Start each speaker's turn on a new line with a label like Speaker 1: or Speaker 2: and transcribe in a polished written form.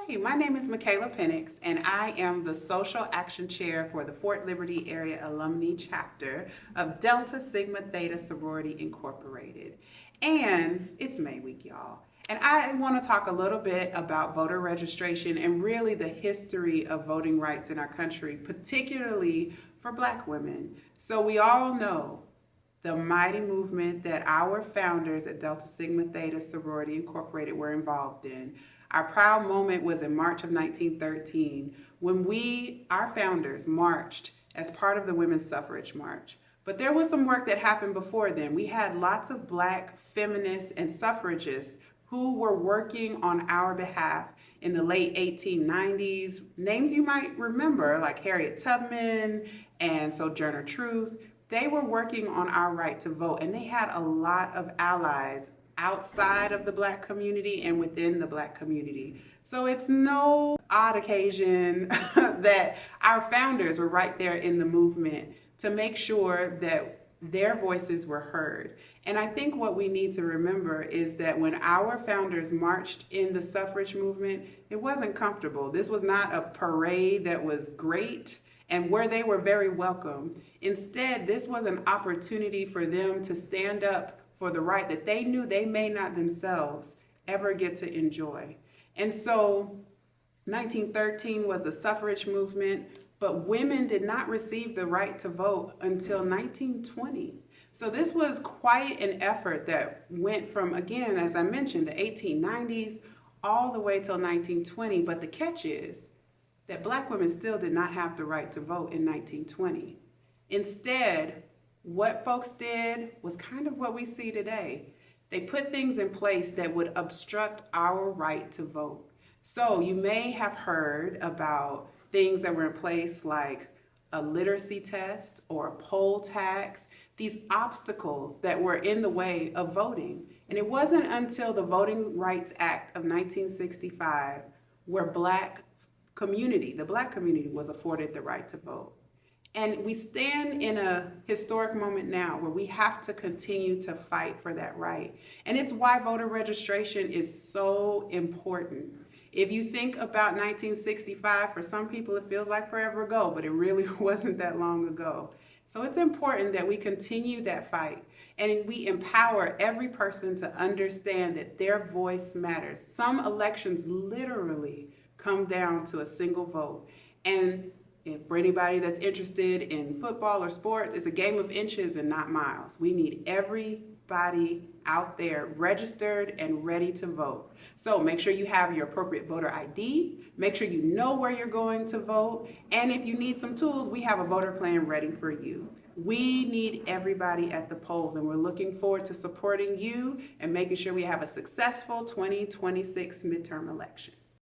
Speaker 1: Hi, my name is Michaela Penix, and I am the Social Action Chair for the Fort Liberty Area Alumni Chapter of Delta Sigma Theta Sorority Incorporated. And it's May Week, y'all. And I want to talk a little bit about voter registration and really the history of voting rights in our country, particularly for Black women. So we all know the mighty movement that our founders at Delta Sigma Theta Sorority Incorporated were involved in. Our proud moment was in March of 1913 when our founders, marched as part of the Women's Suffrage March. But there was some work that happened before then. We had lots of Black feminists and suffragists who were working on our behalf in the late 1890s. Names you might remember, like Harriet Tubman and Sojourner Truth. They were working on our right to vote, and they had a lot of allies outside of the Black community and within the Black community. So it's no odd occasion that our founders were right there in the movement to make sure that their voices were heard. And I think what we need to remember is that when our founders marched in the suffrage movement, it wasn't comfortable. This was not a parade that was great and where they were very welcome. Instead, this was an opportunity for them to stand up for the right that they knew they may not themselves ever get to enjoy. And so 1913 was the suffrage movement, but women did not receive the right to vote until 1920. So this was quite an effort that went from, again, as I mentioned, the 1890s all the way till 1920. But the catch is that Black women still did not have the right to vote in 1920. Instead, what folks did was kind of what we see today. They put things in place that would obstruct our right to vote. So you may have heard about things that were in place like a literacy test or a poll tax, these obstacles that were in the way of voting. And it wasn't until the Voting Rights Act of 1965 where the Black community was afforded the right to vote. And we stand in a historic moment now where we have to continue to fight for that right. And it's why voter registration is so important. If you think about 1965, for some people it feels like forever ago, but it really wasn't that long ago. So it's important that we continue that fight and we empower every person to understand that their voice matters. Some elections literally come down to a single vote. And for anybody that's interested in football or sports, it's a game of inches and not miles. We need everybody out there registered and ready to vote. So make sure you have your appropriate voter ID, make sure you know where you're going to vote, and if you need some tools, we have a voter plan ready for you. We need everybody at the polls, and we're looking forward to supporting you and making sure we have a successful 2026 midterm election.